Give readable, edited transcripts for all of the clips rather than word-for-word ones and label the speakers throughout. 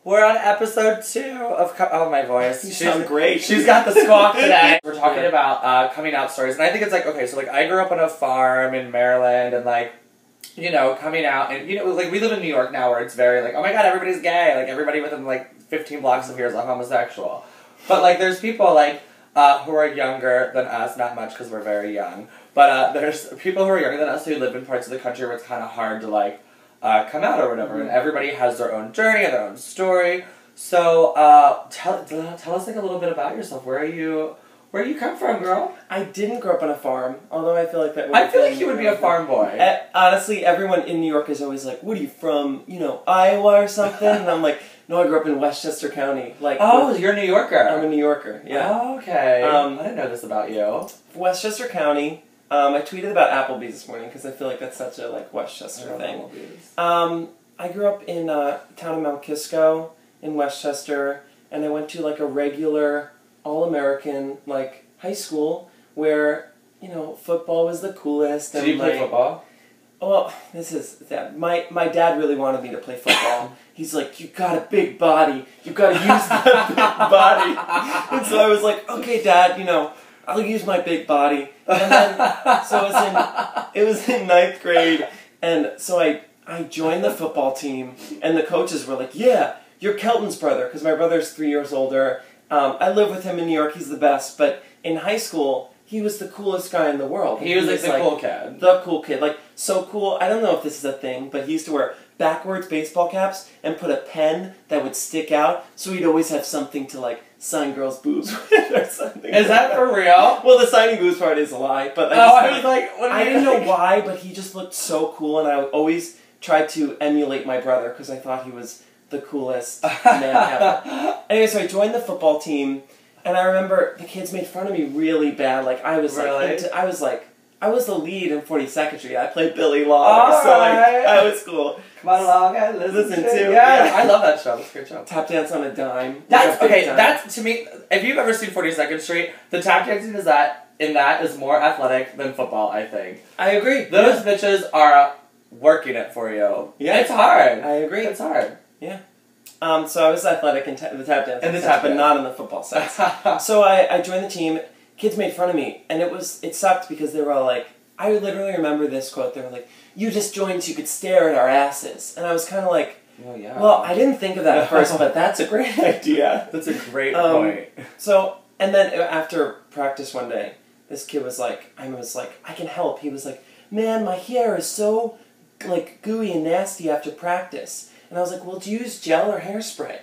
Speaker 1: We're on episode 2 of... Oh, my voice.
Speaker 2: You sound great.
Speaker 1: She's got the squawk today. We're talking about coming out stories. And I think it's like, okay, so like I grew up on a farm in Maryland and like, you know, coming out. And, you know, like we live in New York now where it's very like, oh my god, everybody's gay. Like everybody within like 15 blocks of here is a homosexual. But like there's people like who are younger than us, not much because we're very young. But there's people who are younger than us who live in parts of the country where it's kind of hard to like come out or whatever, and everybody has their own journey and their own story. So, tell us like a little bit about yourself. Where you come from, girl?
Speaker 2: I didn't grow up on a farm, although I feel like that would
Speaker 1: I feel like you would be a farm boy.
Speaker 2: Honestly, everyone in New York is always like, what are you from, you know, Iowa or something? And I'm like, no, I grew up in Westchester County. Like,
Speaker 1: oh, you're a New Yorker.
Speaker 2: I'm a New Yorker, yeah.
Speaker 1: Oh, okay. I didn't know this about you.
Speaker 2: Westchester County. I tweeted about Applebee's this morning because I feel like that's such a like Westchester thing. I grew up in town of Mount Kisco in Westchester, and I went to like a regular all-American like high school where, you know, football was the coolest.
Speaker 1: Did you play football?
Speaker 2: Well, this is that. My dad really wanted me to play football. He's like, you got a big body. You got to use that big body. And so I was like, okay, Dad, you know, I'll use my big body. And then, so it was in 9th grade, and so I joined the football team, and the coaches were like, yeah, you're Kelton's brother, because my brother's 3 years older. I live with him in New York, he's the best, but in high school, he was the coolest guy in the world.
Speaker 1: He was like the cool kid.
Speaker 2: The cool kid, like, so cool. I don't know if this is a thing, but he used to wear backwards baseball caps and put a pen that would stick out, so he'd always have something to, like, sign girls' boobs with or something.
Speaker 1: Is that for real?
Speaker 2: Well, the signing boobs part is a lie, but
Speaker 1: I was like, what
Speaker 2: I didn't know why, but he just looked so cool, and I always tried to emulate my brother because I thought he was the coolest man ever. Anyway, so I joined the football team, and I remember the kids made fun of me really bad. Like I was I was the lead in 42nd Street. I played Billy Law, so like, I was cool.
Speaker 1: Come on along and listen to.
Speaker 2: Yeah,
Speaker 1: I love that show. It's a great show.
Speaker 2: Tap dance on a dime.
Speaker 1: That's okay. That's to me. If you've ever seen 42nd Street, the tap dancing is more athletic than football. I think.
Speaker 2: I agree.
Speaker 1: Those bitches are working it for you.
Speaker 2: Yeah,
Speaker 1: it's hard.
Speaker 2: I agree.
Speaker 1: It's hard.
Speaker 2: Yeah. So I was athletic in the tap dance, but
Speaker 1: dance.
Speaker 2: not in the football sense. So I joined the team. Kids made fun of me, and it sucked because they were all like, I literally remember this quote. They were like, "You just joined so you could stare at our asses," and I was kind of like,
Speaker 1: "Well, yeah."
Speaker 2: Well, I didn't think of that at first, but that's a great idea.
Speaker 1: That's a great point.
Speaker 2: So, and then after practice one day, this kid was like, I can help. He was like, man, my hair is so like gooey and nasty after practice. And I was like, well, do you use gel or hairspray?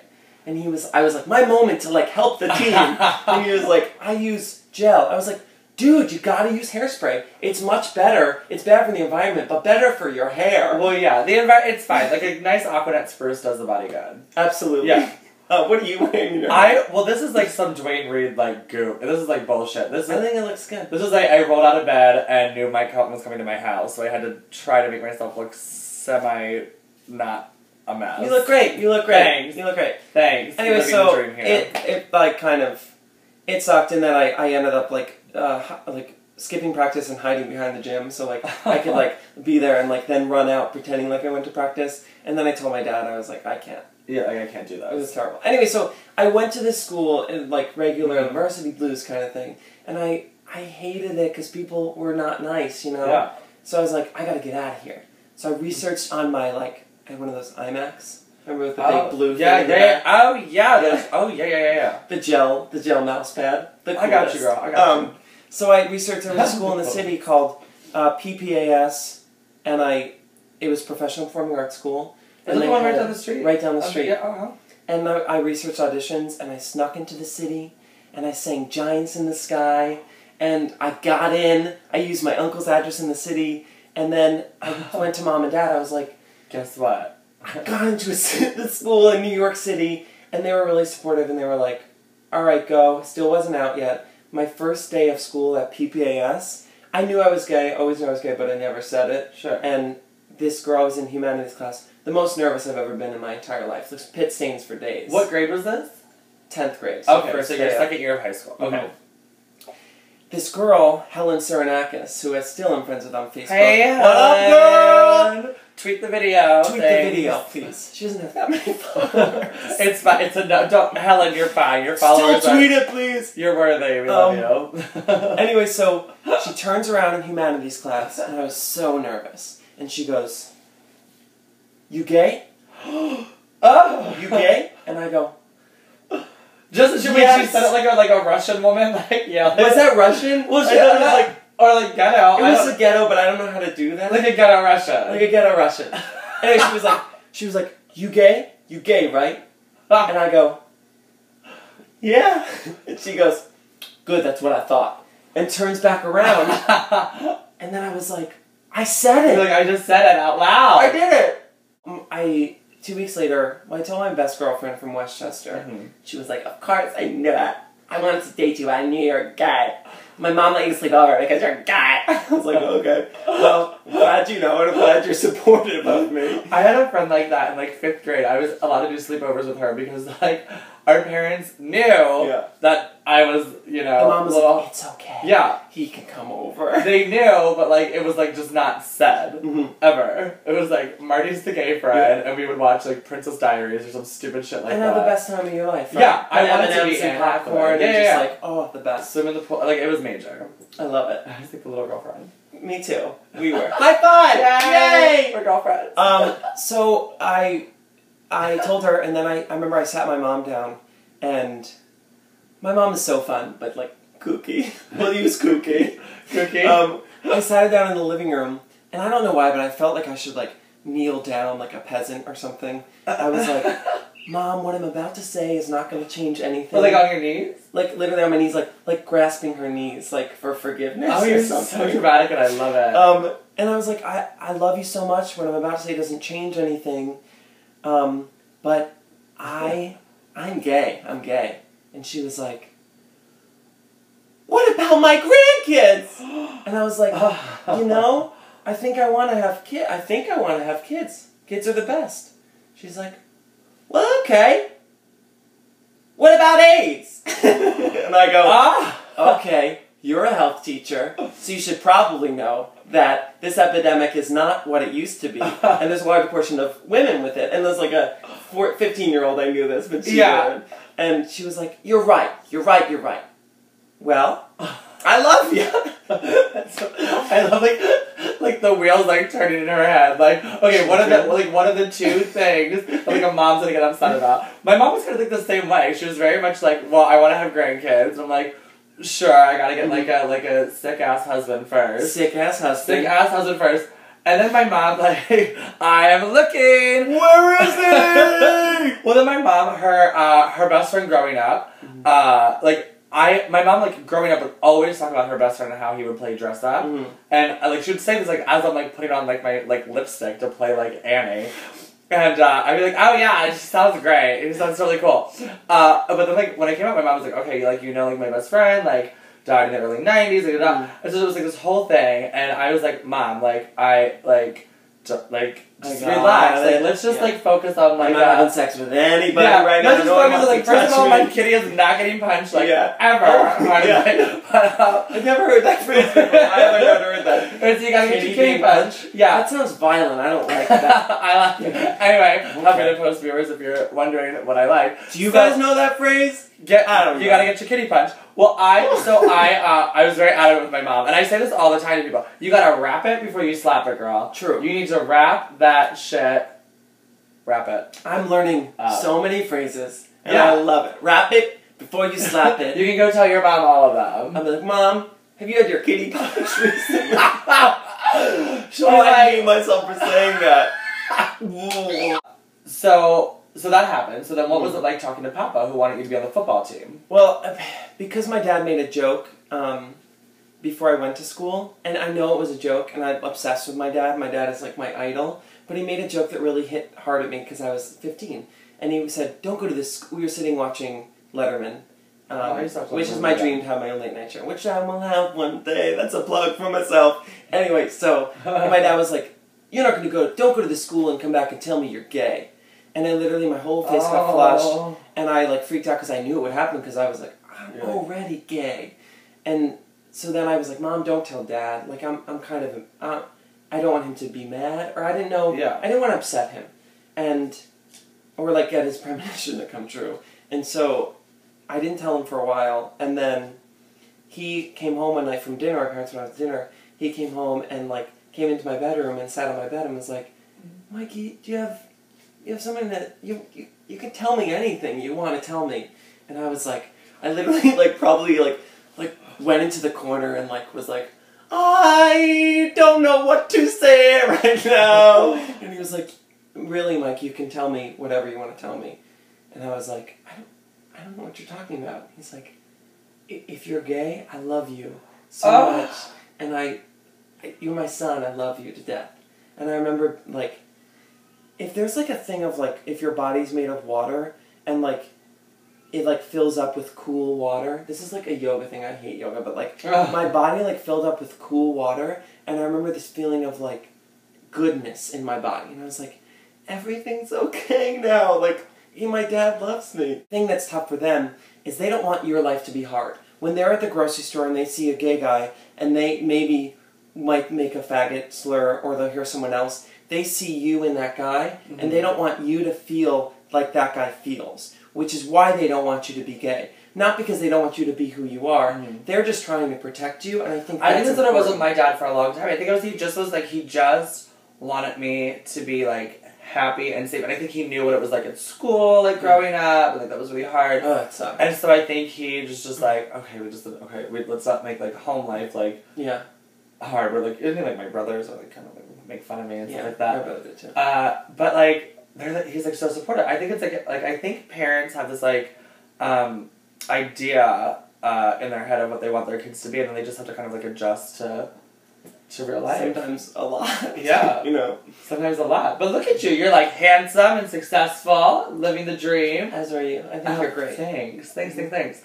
Speaker 2: And I was like, my moment to like help the team. And he was like, I use gel. I was like, dude, you gotta use hairspray. It's much better. It's bad for the environment, but better for your hair.
Speaker 1: Well, yeah, it's fine. Like a nice Aquanet spruce does the body good.
Speaker 2: Absolutely.
Speaker 1: Yeah.
Speaker 2: What are you wearing?
Speaker 1: Well, this is like some Dwayne Reed like goop. This is like bullshit.
Speaker 2: I think it looks good.
Speaker 1: This is like I rolled out of bed and knew Mike Kelton was coming to my house, so I had to try to make myself look not a mess.
Speaker 2: You look great. You look great.
Speaker 1: Thanks.
Speaker 2: You look great.
Speaker 1: Thanks.
Speaker 2: Anyway, so it like kind of it sucked, and then I ended up like skipping practice and hiding behind the gym, so like I could like be there and like then run out pretending like I went to practice, and then I told my dad, I was like, I can't.
Speaker 1: Yeah, like I can't do that.
Speaker 2: It was terrible. Anyway, so I went to this school in like regular varsity blues kind of thing, and I hated it because people were not nice, you know.
Speaker 1: Yeah.
Speaker 2: So I was like, I gotta get out of here. So I researched on my I had one of those iMacs. Remember with the big blue thing?
Speaker 1: Yeah. Oh yeah.
Speaker 2: The gel mouse pad.
Speaker 1: I got you, girl. I got you.
Speaker 2: So I researched there was a school in the city called PPAS, and it was Professional Performing Arts School.
Speaker 1: Is it the one right down the street?
Speaker 2: Right down the street.
Speaker 1: Yeah,
Speaker 2: And I researched auditions, and I snuck into the city, and I sang Giants in the Sky, and I got in. I used my uncle's address in the city, and then I went to Mom and Dad. I was like,
Speaker 1: guess what?
Speaker 2: I got into the school in New York City, and they were really supportive, and they were like, all right, go. Still wasn't out yet. My first day of school at PPAS, I knew I was gay, always knew I was gay, but I never said it.
Speaker 1: Sure.
Speaker 2: And this girl was in humanities class, the most nervous I've ever been in my entire life. Looks pit stains for days.
Speaker 1: What grade was this?
Speaker 2: 10th grade.
Speaker 1: So your second year of high school. Okay.
Speaker 2: Mm-hmm. This girl, Helen Cyrenakis, who I still am friends with on Facebook.
Speaker 1: Hey,
Speaker 2: what up, girl?
Speaker 1: Tweet the video.
Speaker 2: Tweet the video, please. She doesn't have that many followers.
Speaker 1: It's fine. It's a no. Don't, Helen, you're fine. Your followers
Speaker 2: Still tweet it, please.
Speaker 1: You're worthy. We love you.
Speaker 2: Anyway, so she turns around in humanities class, and I was so nervous. And she goes, "You gay? Oh, you gay?" And I go,
Speaker 1: just she said it like a Russian woman, like yeah.
Speaker 2: Was that Russian?
Speaker 1: Well, she was like. Or like ghetto.
Speaker 2: It was a ghetto, but I don't know how to do that.
Speaker 1: Like a ghetto Russian.
Speaker 2: Like a ghetto Russian. Anyway, she was like, "You gay? You gay, right?" And I go, "Yeah." And she goes, "Good, that's what I thought." And turns back around. And then I was like, I said it.
Speaker 1: You're like, I just said it out loud.
Speaker 2: I did it. 2 weeks later, I told my best girlfriend from Westchester. Mm-hmm. She was like, "Of course, I knew it. I wanted to date you. I knew you were gay. My mom let you sleep over because you're a guy." I was like, okay. Well, I'm glad you know, and I'm glad you're supportive of me.
Speaker 1: I had a friend like that in like 5th grade. I was allowed to do sleepovers with her because like our parents knew that I was, you know,
Speaker 2: my mom was like, "It's okay.
Speaker 1: Yeah,
Speaker 2: he can come over."
Speaker 1: They knew, but like it was like just not said ever. It was like Marty's the gay friend, and we would watch like Princess Diaries or some stupid shit like that.
Speaker 2: And have the best time of your life. Right?
Speaker 1: Yeah, I wanted to be in
Speaker 2: popcorn.
Speaker 1: Yeah,
Speaker 2: and just like, oh, the best.
Speaker 1: Swim in the pool. Like it was major.
Speaker 2: I love it.
Speaker 1: I was like the little girlfriend.
Speaker 2: Me too. We were. High five!
Speaker 1: Yay! We're girlfriends.
Speaker 2: So I told her, and then I remember I sat my mom down, and my mom is so fun, but like kooky. We'll use kooky.
Speaker 1: Kooky.
Speaker 2: I sat her down in the living room, and I don't know why, but I felt like I should like kneel down like a peasant or something. I was like, "Mom, what I'm about to say is not going to change anything."
Speaker 1: Like on your knees?
Speaker 2: Like literally on my knees, like grasping her knees, like for forgiveness.
Speaker 1: Oh, you're so dramatic, and I love it.
Speaker 2: And I was like, I love you so much. What I'm about to say doesn't change anything, but I'm gay. I'm gay. And she was like, "What about my grandkids?" And I was like, you know, I think I want to have kids. I think I want to have kids. Kids are the best. She's like, "Well, okay. What about AIDS?" And I go, "Okay, you're a health teacher, so you should probably know that this epidemic is not what it used to be, and there's a large proportion of women with it." And there's like a 15-year-old, I knew this, but she didn't. And she was like, "You're right. You're right. You're right. Well, I love you."
Speaker 1: I love like the wheels like turning in her head. Like, okay, one of the two things that like a mom's gonna get upset about. My mom was kind of like the same way. She was very much like, "Well, I want to have grandkids." And I'm like, "Sure, I gotta get like a sick ass husband first.
Speaker 2: Sick ass husband
Speaker 1: first." And then my mom like, "I am looking.
Speaker 2: Where is he?"
Speaker 1: Well, then my mom, her best friend growing up, my mom, like, growing up would always talk about her best friend and how he would play dress up. And, like, she would say this, like, as I'm, like, putting on, like, my, like, lipstick to play, like, Annie. And, I'd be like, "Oh, yeah, it just sounds great. It sounds really cool." But then, like, when I came out, my mom was like, "Okay, like, you know, like, my best friend, like, died in the early 90s, like, And so it was, like, this whole thing. And I was like, "Mom, like, just relax. Like, let's just like focus on like
Speaker 2: I'm not having sex with anybody right now.
Speaker 1: Let's just focus on like first of all, my kitty is not getting punched like ever.
Speaker 2: I've never heard that phrase before. I haven't heard that.
Speaker 1: So you gotta get your kitty punched. Yeah,
Speaker 2: that sounds violent. I don't like that.
Speaker 1: I like it. Anyway, Huffington Post viewers, if you're wondering what I like,
Speaker 2: do you guys know that phrase?
Speaker 1: You gotta get your kitty punched. Well, I was very adamant with my mom, and I say this all the time to people. You gotta wrap it before you slap it, girl.
Speaker 2: True.
Speaker 1: You need to wrap that shit. Wrap it.
Speaker 2: I'm learning so many phrases, and I love it. Wrap it before you slap it.
Speaker 1: You can go tell your mom all of them.
Speaker 2: I'm like, "Mom, have you had your kitty punched recently?"
Speaker 1: I
Speaker 2: hate myself for saying that.
Speaker 1: So that happened. So then what was it like talking to Papa, who wanted you to be on the football team?
Speaker 2: Well, because my dad made a joke before I went to school, and I know it was a joke, and I'm obsessed with my dad. My dad is like my idol. But he made a joke that really hit hard at me because I was 15. And he said, "Don't go to this." We were sitting watching Letterman, which is my dream to have my own late night show, which I will have one day. That's a plug for myself. Anyway, so my dad was like, "You're not going to go. Don't go to this school and come back and tell me you're gay." And then literally my whole face got flushed, and I like freaked out because I knew it would happen because I was like, "I'm already gay," and so then I was like, "Mom, don't tell Dad. Like I'm kind of I don't want him to be mad, or I didn't know,
Speaker 1: Yeah.
Speaker 2: I didn't want to upset him, or like get his premonition to come true. And so I didn't tell him for a while, and then he came home one night from dinner. My parents went out to dinner. He came home and like came into my bedroom and sat on my bed and was like, "Mikey, do you have something that you can tell me anything you want to tell me?" And I was like, I literally like probably like went into the corner and like was like, "I don't know what to say right now." And he was like, "Really, Mike, you can tell me whatever you want to tell me." And I was like, I don't know what you're talking about. He's like, "If you're gay, I love you so much, and you're my son. I love you to death." And I remember like, if there's like a thing of like, if your body's made of water and like it like fills up with cool water. This is like a yoga thing. I hate yoga, but like my body like filled up with cool water, and I remember this feeling of like goodness in my body, and I was like, everything's okay now. Like, my dad loves me. The thing that's tough for them is they don't want your life to be hard. When they're at the grocery store and they see a gay guy and they maybe might make a faggot slur or they'll hear someone else, they see you in that guy, and they don't want you to feel like that guy feels, which is why they don't want you to be gay. Not because they don't want you to be who you are. They're just trying to protect you, and I think that's
Speaker 1: what it was with my dad for a long time. I think it was he just wanted me to be like happy and safe, and I think he knew what it was like at school, like growing up, and like that was really hard.
Speaker 2: Oh, it sucked.
Speaker 1: And so I think he just like, let's not make like home life like hard. We're like, even like my brothers are like kind of like make fun of me and stuff like that.
Speaker 2: My brother did too.
Speaker 1: But like he's like so supportive. I think it's like I think parents have this like idea in their head of what they want their kids to be, and then they just have to kind of like adjust to real life.
Speaker 2: Sometimes a lot.
Speaker 1: Yeah.
Speaker 2: You know.
Speaker 1: Sometimes a lot. But look at you. You're like handsome and successful, living the dream.
Speaker 2: As are you. I think you're great.
Speaker 1: Thanks.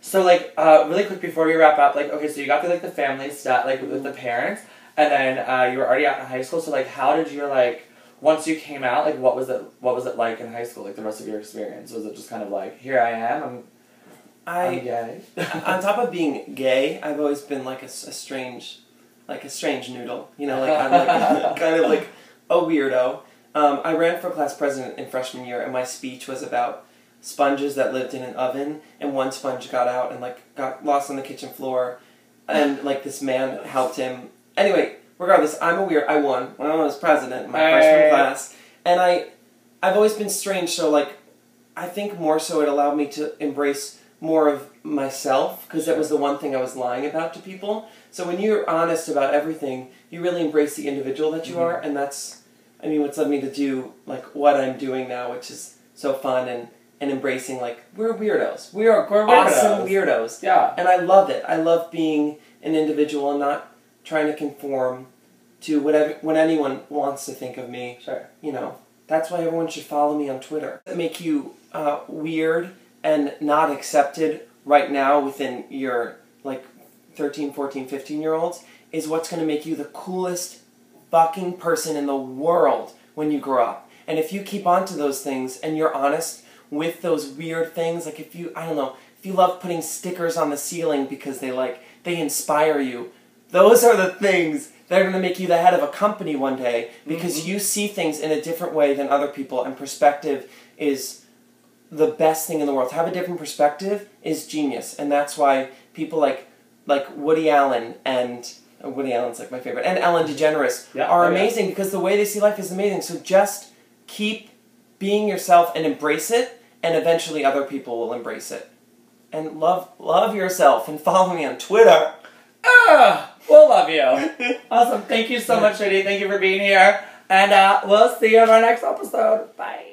Speaker 1: So like really quick before we wrap up, like okay, so you got through like the family stuff, like with the parents, and then you were already out in high school. So like, how did you like once you came out? Like, what was it like in high school? Like the rest of your experience, was it just kind of like, here I am, I'm gay?
Speaker 2: On top of being gay, I've always been like a strange noodle. You know, like I'm like kind of like a weirdo. I ran for class president in freshman year, and my speech was about sponges that lived in an oven, and one sponge got out and like got lost on the kitchen floor, and like this man helped him. Anyway, regardless, I won when I was president in my freshman class, and I've always been strange. So like, I think more so it allowed me to embrace more of myself, because that was the one thing I was lying about to people. So when you're honest about everything, you really embrace the individual that you are, and that's, I mean, what's led me to do like what I'm doing now, which is so fun and embracing like we're weirdos. We're awesome weirdos.
Speaker 1: Yeah.
Speaker 2: And I love it. I love being an individual and not trying to conform to what anyone wants to think of me.
Speaker 1: Sure.
Speaker 2: You know, that's why everyone should follow me on Twitter. That make you weird and not accepted right now within your like 13, 14, 15-year-olds is what's going to make you the coolest fucking person in the world when you grow up. And if you keep on to those things and you're honest with those weird things, like if you love putting stickers on the ceiling because they inspire you, those are the things that are going to make you the head of a company one day, because you see things in a different way than other people, and perspective is the best thing in the world. To have a different perspective is genius, and that's why people like Woody Allen, and Woody Allen's like my favorite, and Ellen DeGeneres are amazing because the way they see life is amazing. So just keep being yourself and embrace it, and eventually other people will embrace it. And love yourself, and follow me on Twitter.
Speaker 1: We'll love you. Awesome. Thank you so much, Shady. Thank you for being here. And we'll see you in our next episode. Bye.